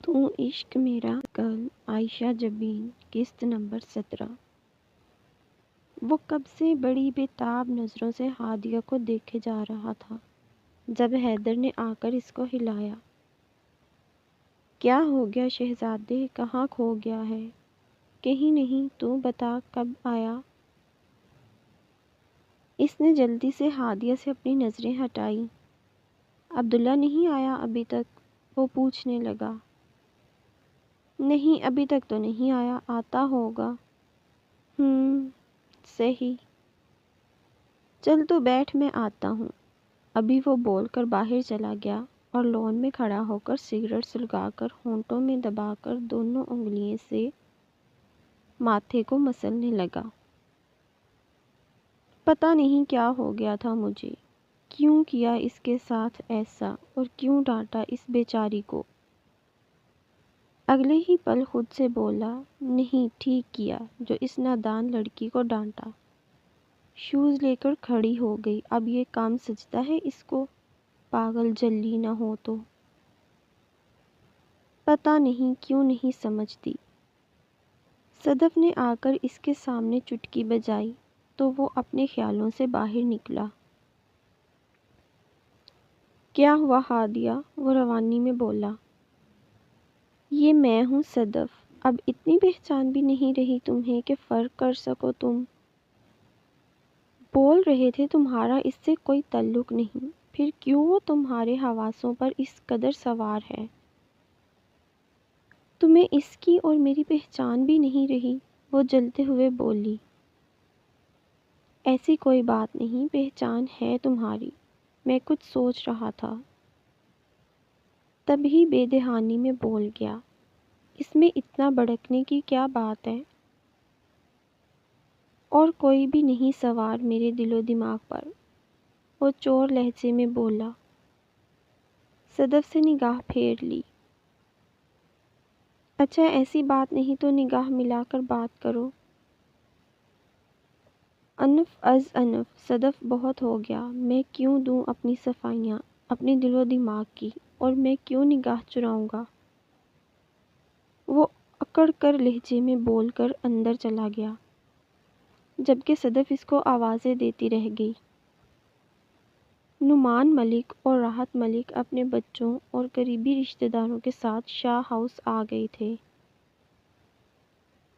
تو عشق میرا کل عائشہ جبین قسط نمبر 17۔ وہ کب سے بڑی بےتاب نظروں سے ہادیہ کو دیکھے جا رہا تھا جب حیدر نے آ کر اس کو ہلایا۔ کیا ہو گیا شہزادے، کہاں کھو گیا ہے؟ کہیں نہیں، تو بتا کب آیا؟ اس نے جلدی سے ہادیہ سے اپنی نظریں ہٹائیں۔ عبداللہ نہیں آیا ابھی تک؟ وہ پوچھنے لگا۔ نہیں، ابھی تک تو نہیں آیا، آتا ہوگا۔ صحیح۔ چل تو بیٹھ، میں آتا ہوں۔ ابھی وہ بول کر باہر چلا گیا اور لون میں کھڑا ہو کر سگریٹ سلگا کر ہونٹوں میں دبا کر دونوں انگلیوں سے ماتھے کو مسلنے لگا۔ پتہ نہیں کیا ہو گیا تھا مجھے، کیوں کیا اس کے ساتھ ایسا، اور کیوں ڈانٹا اس بیچاری کو۔ اگلے ہی پل خود سے بولا، نہیں ٹھیک کیا جو اس نادان لڑکی کو ڈانٹا۔ شوز لے کر کھڑی ہو گئی۔ اب یہ کام سجتا ہے اس کو؟ پاگل جلی نہ ہو تو۔ پتہ نہیں کیوں نہیں سمجھتی۔ صدف نے آ کر اس کے سامنے چٹکی بجائی تو وہ اپنے خیالوں سے باہر نکلا۔ کیا ہوا ہادیہ؟ وہ روانی میں بولا۔ یہ میں ہوں صدف، اب اتنی پہچان بھی نہیں رہی تمہیں کہ فرق کر سکو تم؟ بول رہے تھے تمہارا اس سے کوئی تعلق نہیں، پھر کیوں وہ تمہارے حواسوں پر اس قدر سوار ہے؟ تمہیں اس کی اور میری پہچان بھی نہیں رہی؟ وہ جلتے ہوئے بولی۔ ایسی کوئی بات نہیں، پہچان ہے تمہاری، میں کچھ سوچ رہا تھا۔ تبھی بے دہانی میں بول گیا، اس میں اتنا بھڑکنے کی کیا بات ہے؟ اور کوئی بھی نہیں سوار میرے دل و دماغ پر، وہ چور لہجے میں بولا۔ صدف سے نگاہ پھیر لی۔ اچھا ایسی بات نہیں تو نگاہ ملا کر بات کرو۔ انف از انف صدف، بہت ہو گیا، میں کیوں دوں اپنی صفائیاں اپنے دل و دماغ کی، اور میں کیوں نگاہ چراؤں گا؟ وہ اکڑ کر لہجے میں بول کر اندر چلا گیا، جبکہ صدف اس کو آوازیں دیتی رہ گئی۔ نعمان ملک اور راحت ملک اپنے بچوں اور قریبی رشتہ داروں کے ساتھ شاہ ہاؤس آ گئے تھے،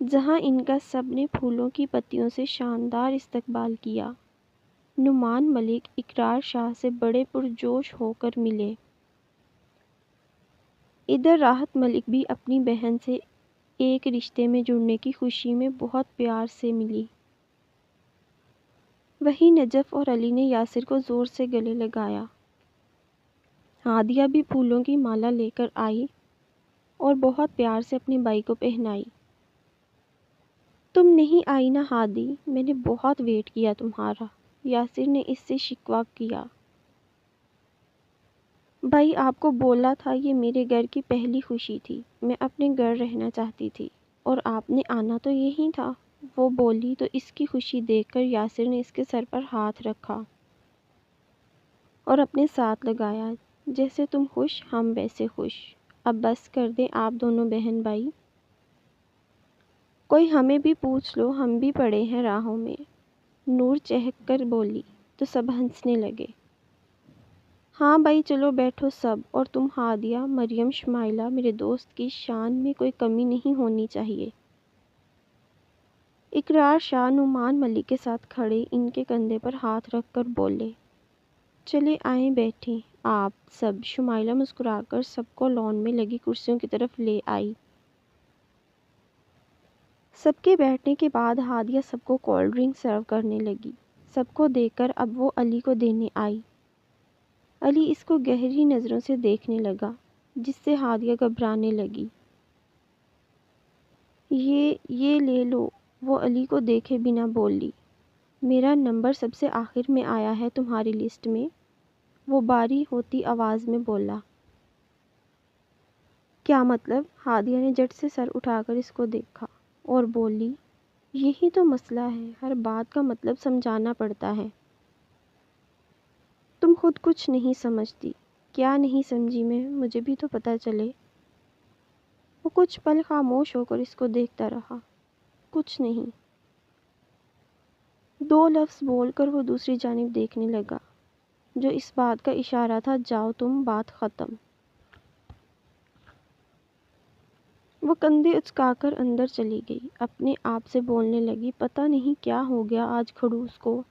جہاں ان کا سب نے پھولوں کی پتیوں سے شاندار استقبال کیا۔ نعمان ملک اقرار شاہ سے بڑے پرجوش ہو کر ملے۔ ادھر راحت ملک بھی اپنی بہن سے ایک رشتے میں جڑنے کی خوشی میں بہت پیار سے ملی۔ وہیں نجف اور علی نے یاسر کو زور سے گلے لگایا۔ ہادیہ بھی پھولوں کی مالا لے کر آئی اور بہت پیار سے اپنے بھائی کو پہنائی۔ تم نہیں آئی نا ہادی، میں نے بہت ویٹ کیا تمہارا، یاسر نے اس سے شکوہ کیا۔ بھائی آپ کو بولا تھا، یہ میرے گھر کی پہلی خوشی تھی، میں اپنے گھر رہنا چاہتی تھی، اور آپ نے آنا تو یہی تھا۔ وہ بولی تو اس کی خوشی دیکھ کر یاسر نے اس کے سر پر ہاتھ رکھا اور اپنے ساتھ لگایا، جیسے تم خوش ہم ویسے خوش، اب بس کر دیں آپ دونوں بہن بھائی، کوئی ہمیں بھی پوچھ لو، ہم بھی پڑے ہیں راہوں میں۔ نور چہک کر بولی تو سب ہنسنے لگے۔ ہاں بھائی چلو بیٹھو سب، اور تم ہادیہ، مریم، شمائلہ، میرے دوست کی شان میں کوئی کمی نہیں ہونی چاہیے۔ اقرار شاہ نعمان ملک کے ساتھ کھڑے ان کے کندھے پر ہاتھ رکھ کر بولے، چلے آئیں بیٹھیں آپ سب۔ شمائلہ مسکرا کر سب کو لان میں لگی کرسیوں کی طرف لے آئی۔ سب کے بیٹھنے کے بعد ہادیہ سب کو کولڈ ڈرنک سرو کرنے لگی۔ سب کو دیکھ کر اب وہ علی کو دینے آئی۔ علی اس کو گہری نظروں سے دیکھنے لگا، جس سے ہادیہ گھبرانے لگی۔ یہ لے لو، وہ علی کو دیکھے بنا بولی۔ میرا نمبر سب سے آخر میں آیا ہے تمہاری لسٹ میں، وہ باری ہوتی آواز میں بولا۔ کیا مطلب؟ ہادیہ نے جھٹ سے سر اٹھا کر اس کو دیکھا اور بولی، یہی تو مسئلہ ہے، ہر بات کا مطلب سمجھانا پڑتا ہے۔ تم خود کچھ نہیں سمجھتی۔ کیا نہیں سمجھی میں؟ مجھے بھی تو پتہ چلے۔ کچھ پل خاموش ہو کر اس کو دیکھتا رہا۔ کچھ نہیں۔ 2 لفظ بول کر وہ دوسری جانب دیکھنے لگا، جو اس بات کا اشارہ تھا جاؤ تم، بات ختم۔ وہ کندھے اچکا کر اندر چلی گئی، اپنے آپ سے بولنے لگی پتہ نہیں کیا ہو گیا آج کھڑوس کو۔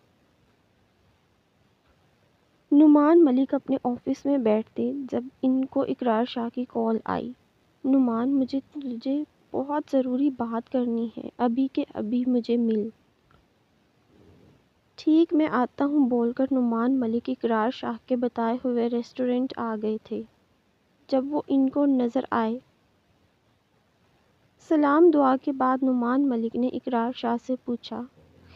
نعمان ملک اپنے آفس میں بیٹھتے جب ان کو اقرار شاہ کی کال آئی۔ نعمان، مجھے تجھے بہت ضروری بات کرنی ہے، ابھی کے ابھی مجھے مل۔ ٹھیک میں آتا ہوں بول کر نعمان ملک اقرار شاہ کے بتائے ہوئے ریسٹورنٹ آ گئے تھے۔ جب وہ ان کو نظر آئے، سلام دعا کے بعد نعمان ملک نے اقرار شاہ سے پوچھا،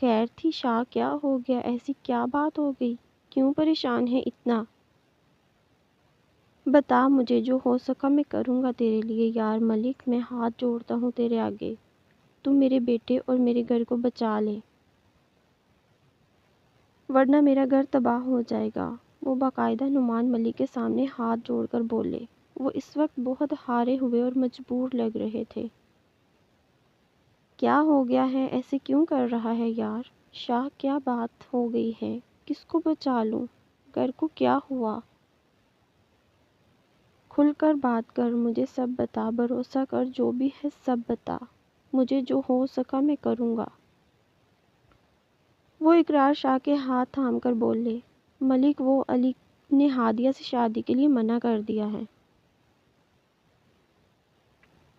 خیر تھی شاہ، کیا ہو گیا، ایسی کیا بات ہو گئی، کیوں پریشان ہے اتنا؟ بتا، مجھے جو ہو سکا میں کروں گا تیرے لیے یار ملک، میں ہاتھ جوڑتا ہوں تیرے آگے، تو میرے بیٹے اور میرے گھر کو بچا لے، ورنہ میرا گھر تباہ ہو جائے گا۔ وہ باقاعدہ نعمان ملک کے سامنے ہاتھ جوڑ کر بولے۔ وہ اس وقت بہت ہارے ہوئے اور مجبور لگ رہے تھے۔ کیا ہو گیا ہے، ایسے کیوں کر رہا ہے یار؟ شاہ کیا بات ہو گئی ہے، کس کو بچا لوں، گھر کو کیا ہوا؟ کھل کر بات کر، مجھے سب بتا، بھروسہ کر، جو بھی ہے سب بتا، مجھے جو ہو سکا میں کروں گا۔ وہ اقرار شاہ کے ہاتھ تھام کر بولے، ملک وہ علی نے ہادیہ سے شادی کے لیے منع کر دیا ہے۔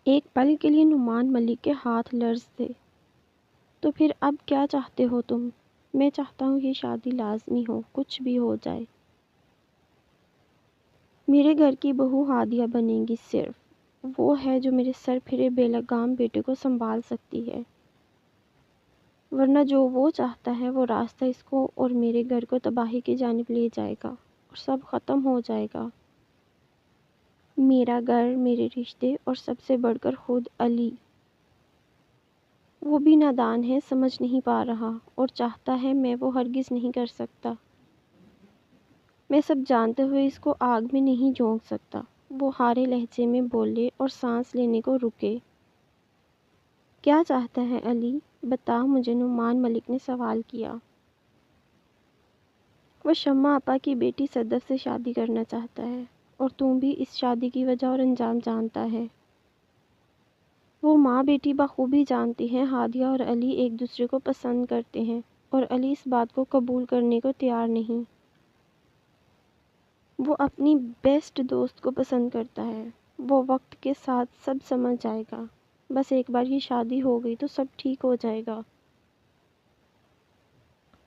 ایک پل کے لیے نعمان ملک کے ہاتھ لرزے۔ تو پھر اب کیا چاہتے ہو تم؟ میں چاہتا ہوں یہ شادی لازمی ہو، کچھ بھی ہو جائے۔ میرے گھر کی بہو ہادیہ بنے گی، صرف وہ ہے جو میرے سر پھرے بے لگام بیٹے کو سنبھال سکتی ہے، ورنہ جو وہ چاہتا ہے وہ راستہ اس کو اور میرے گھر کو تباہی کی جانب لے جائے گا اور سب ختم ہو جائے گا۔ میرا گھر، میرے رشتے اور سب سے بڑھ کر خود علی۔ وہ بھی نادان ہے، سمجھ نہیں پا رہا اور چاہتا ہے میں وہ ہرگز نہیں کر سکتا۔ میں سب جانتے ہوئے اس کو آگ میں نہیں جھونک سکتا۔ وہ ہارے لہجے میں بولے اور سانس لینے کو رکے۔ کیا چاہتا ہے علی؟ بتا مجھے، نعمان ملک نے سوال کیا۔ وہ شمع آپا کی بیٹی صدف سے شادی کرنا چاہتا ہے، اور تم بھی اس شادی کی وجہ اور انجام جانتا ہے۔ وہ ماں بیٹی بخوبی جانتی ہیں ہادیہ اور علی ایک دوسرے کو پسند کرتے ہیں، اور علی اس بات کو قبول کرنے کو تیار نہیں۔ وہ اپنی بیسٹ دوست کو پسند کرتا ہے۔ وہ وقت کے ساتھ سب سمجھ جائے گا، بس ایک بار یہ شادی ہو گئی تو سب ٹھیک ہو جائے گا۔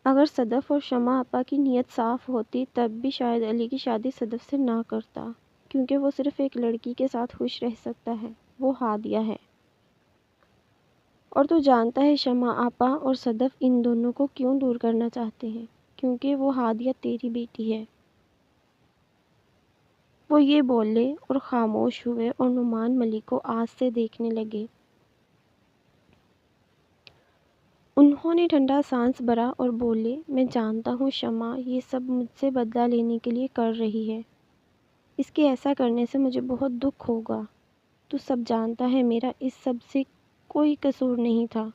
اگر صدف اور شمع آپا کی نیت صاف ہوتی تب بھی شاید علی کی شادی صدف سے نہ کرتا، کیونکہ وہ صرف ایک لڑکی کے ساتھ خوش رہ سکتا ہے، وہ ہادیہ ہے۔ اور تو جانتا ہے شمع آپا اور صدف ان دونوں کو کیوں دور کرنا چاہتے ہیں، کیونکہ وہ ہادیہ تیری بیٹی ہے۔ وہ یہ بولے اور خاموش ہوئے اور نعمان ملک کو آس سے دیکھنے لگے۔ انہوں نے ٹھنڈا سانس بھرا اور بولے، میں جانتا ہوں شمع یہ سب مجھ سے بدلہ لینے کے لیے کر رہی ہے، اس کے ایسا کرنے سے مجھے بہت دکھ ہوگا۔ تو سب جانتا ہے میرا اس سب سے کوئی قصور نہیں تھا،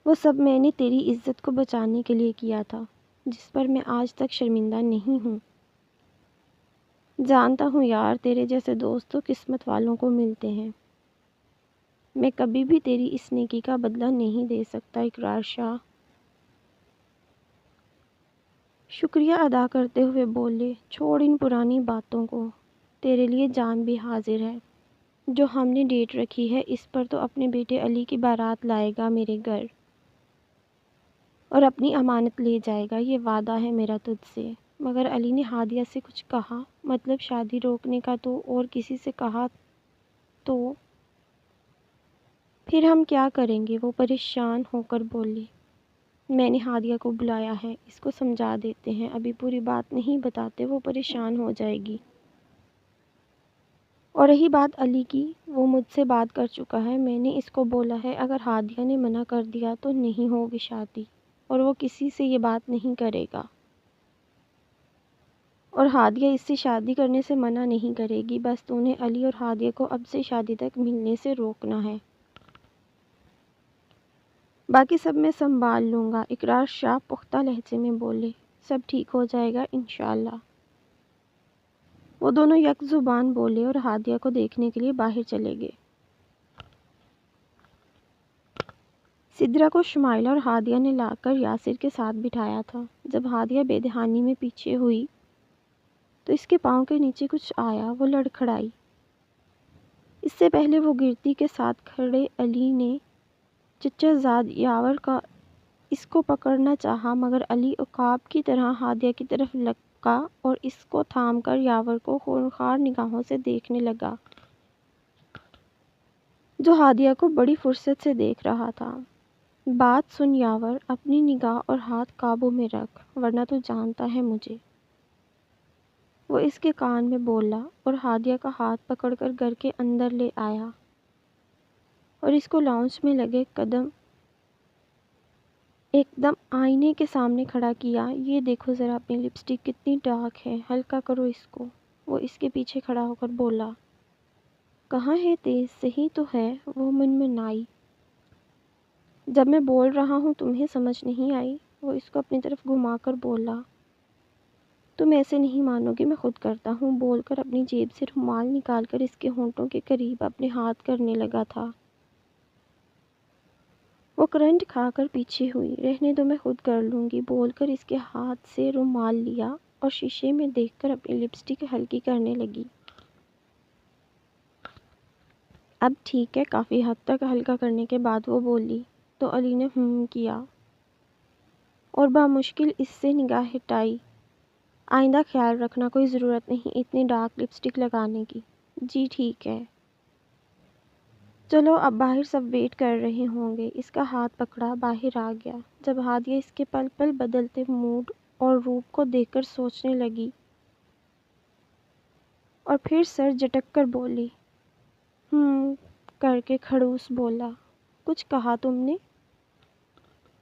وہ سب میں نے تیری عزت کو بچانے کے لیے کیا تھا، جس پر میں آج تک شرمندہ نہیں ہوں۔ جانتا ہوں یار، تیرے جیسے دوست تو قسمت والوں کو ملتے ہیں۔ میں کبھی بھی تیری اس نیکی کا بدلہ نہیں دے سکتا اقرار شاہ۔ شکریہ ادا کرتے ہوئے بولے، چھوڑ ان پرانی باتوں کو، تیرے لیے جان بھی حاضر ہے۔ جو ہم نے ڈیٹ رکھی ہے اس پر تو اپنے بیٹے علی کی بارات لائے گا میرے گھر، اور اپنی امانت لے جائے گا، یہ وعدہ ہے میرا تجھ سے۔ مگر علی نے ہادیہ سے کچھ کہا، مطلب شادی روکنے کا تو اور کسی سے کہا تو پھر ہم کیا کریں گے؟ وہ پریشان ہو کر بولی، میں نے ہادیہ کو بلایا ہے، اس کو سمجھا دیتے ہیں، ابھی پوری بات نہیں بتاتے، وہ پریشان ہو جائے گی۔ اور رہی بات علی کی، وہ مجھ سے بات کر چکا ہے، میں نے اس کو بولا ہے اگر ہادیہ نے منع کر دیا تو نہیں ہوگی شادی، اور وہ کسی سے یہ بات نہیں کرے گا۔ اور ہادیہ اس سے شادی کرنے سے منع نہیں کرے گی، بس تو نے علی اور ہادیہ کو اب سے شادی تک ملنے سے روکنا ہے۔ باقی سب میں سنبھال لوں گا، اقرار شاہ پختہ لہجے میں بولے۔ سب ٹھیک ہو جائے گا انشاءاللہ۔ وہ دونوں یک زبان بولے اور ہادیہ کو دیکھنے کے لیے باہر چلے گئے۔ سدرا کو شمائلہ اور ہادیہ نے لا کر یاسر کے ساتھ بٹھایا تھا۔ جب ہادیہ بے دہانی میں پیچھے ہوئی تو اس کے پاؤں کے نیچے کچھ آیا، وہ لڑکھڑائی۔ اس سے پہلے وہ گرتی کے ساتھ کھڑے علی نے چچا زاد یاور کا اس کو پکڑنا چاہا، مگر علی عقاب کی طرح ہادیہ کی طرف لپکا اور اس کو تھام کر یاور کو خونخوار نگاہوں سے دیکھنے لگا، جو ہادیہ کو بڑی فرصت سے دیکھ رہا تھا۔ بات سن یاور، اپنی نگاہ اور ہاتھ قابو میں رکھ، ورنہ تو جانتا ہے مجھے، وہ اس کے کان میں بولا اور ہادیہ کا ہاتھ پکڑ کر گھر کے اندر لے آیا اور اس کو لاؤنج میں لگے ایک دم آئینے کے سامنے کھڑا کیا۔ یہ دیکھو ذرا اپنی لپسٹک کتنی ڈارک ہے، ہلکا کرو اس کو، وہ اس کے پیچھے کھڑا ہو کر بولا۔ کہاں ہے تیز، صحیح تو ہے، وہ منمنائی۔ جب میں بول رہا ہوں تمہیں سمجھ نہیں آئی، وہ اس کو اپنی طرف گھما کر بولا۔ تم ایسے نہیں مانو گے، میں خود کرتا ہوں، بول کر اپنی جیب سے رومال نکال کر اس کے ہونٹوں کے قریب اپنے ہاتھ کرنے لگا تھا۔ وہ کرنٹ کھا کر پیچھے ہوئی۔ رہنے دو، میں خود کر لوں گی، بول کر اس کے ہاتھ سے رومال لیا اور شیشے میں دیکھ کر اپنی لپسٹک ہلکی کرنے لگی۔ اب ٹھیک ہے، کافی حد تک ہلکا کرنے کے بعد وہ بولی تو علی نے کیا اور بامشکل اس سے نگاہ ہٹائی۔ آئندہ خیال رکھنا، کوئی ضرورت نہیں اتنی ڈارک لپسٹک لگانے کی۔ جی ٹھیک ہے، چلو اب باہر سب ویٹ کر رہے ہوں گے۔ اس کا ہاتھ پکڑا باہر آ گیا۔ جب ہادیہ اس کے پل پل بدلتے موڈ اور روپ کو دیکھ کر سوچنے لگی اور پھر سر جھٹک کر بولی، کر کے کھڑوس بولا، کچھ کہا تم نے؟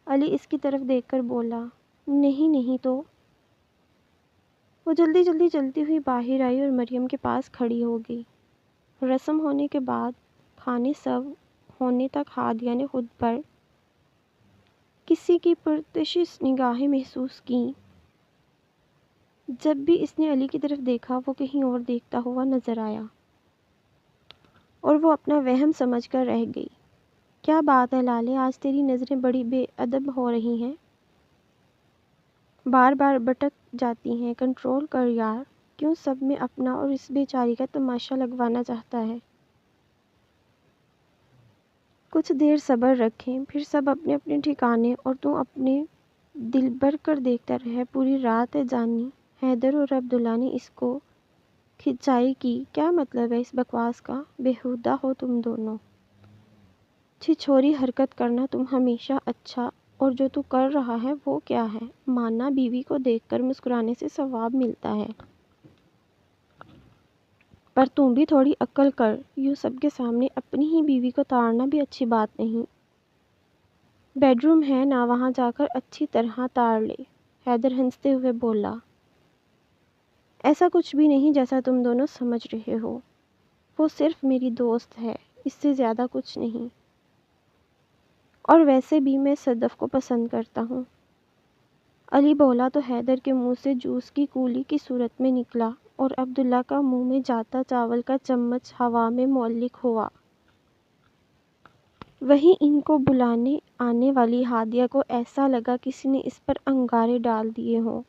علی اس کی طرف دیکھ کر بولا، نہیں تو۔ وہ جلدی جلدی چلتی ہوئی باہر آئی اور مریم کے پاس کھڑی ہو گئی۔ رسم ہونے کے بعد کھانے سرو ہونے تک ہادیہ نے خود پر کسی کی پرتشش نگاہیں محسوس کیں۔ جب بھی اس نے علی کی طرف دیکھا وہ کہیں اور دیکھتا ہوا نظر آیا اور وہ اپنا وہم سمجھ کر رہ گئی۔ کیا بات ہے لالے، آج تیری نظریں بڑی بے ادب ہو رہی ہیں، بار بار بھٹک جاتی ہیں، کنٹرول کر یار، کیوں سب میں اپنا اور اس بیچاری کا تماشا لگوانا چاہتا ہے؟ کچھ دیر صبر رکھیں، پھر سب اپنے اپنے ٹھکانے اور تو اپنے دل بھر کر دیکھتا رہے۔ پوری رات ہے جانی، حیدر اور عبداللہ نے اس کو کھچائی کی۔ کیا مطلب ہے اس بکواس کا؟ بیہودہ ہو تم دونوں، چھچھوری حرکت کرنا تم ہمیشہ اچھا، اور جو تو کر رہا ہے وہ کیا ہے؟ ماننا بیوی کو دیکھ کر مسکرانے سے ثواب ملتا ہے، پر تم بھی تھوڑی عقل کر، یوں سب کے سامنے اپنی ہی بیوی کو تاڑنا بھی اچھی بات نہیں۔ بیڈ روم ہے نا، وہاں جا کر اچھی طرح تاڑ لے، حیدر ہنستے ہوئے بولا۔ ایسا کچھ بھی نہیں جیسا تم دونوں سمجھ رہے ہو، وہ صرف میری دوست ہے، اس سے زیادہ کچھ نہیں، اور ویسے بھی میں صدف کو پسند کرتا ہوں۔ علی بولا تو حیدر کے منہ سے جوس کی کولی کی صورت میں نکلا اور عبداللہ کا منہ میں جاتا چاول کا چمچ ہوا میں معلق ہوا۔ وہیں ان کو بلانے آنے والی ہادیہ کو ایسا لگا کسی نے اس پر انگارے ڈال دیے ہوں۔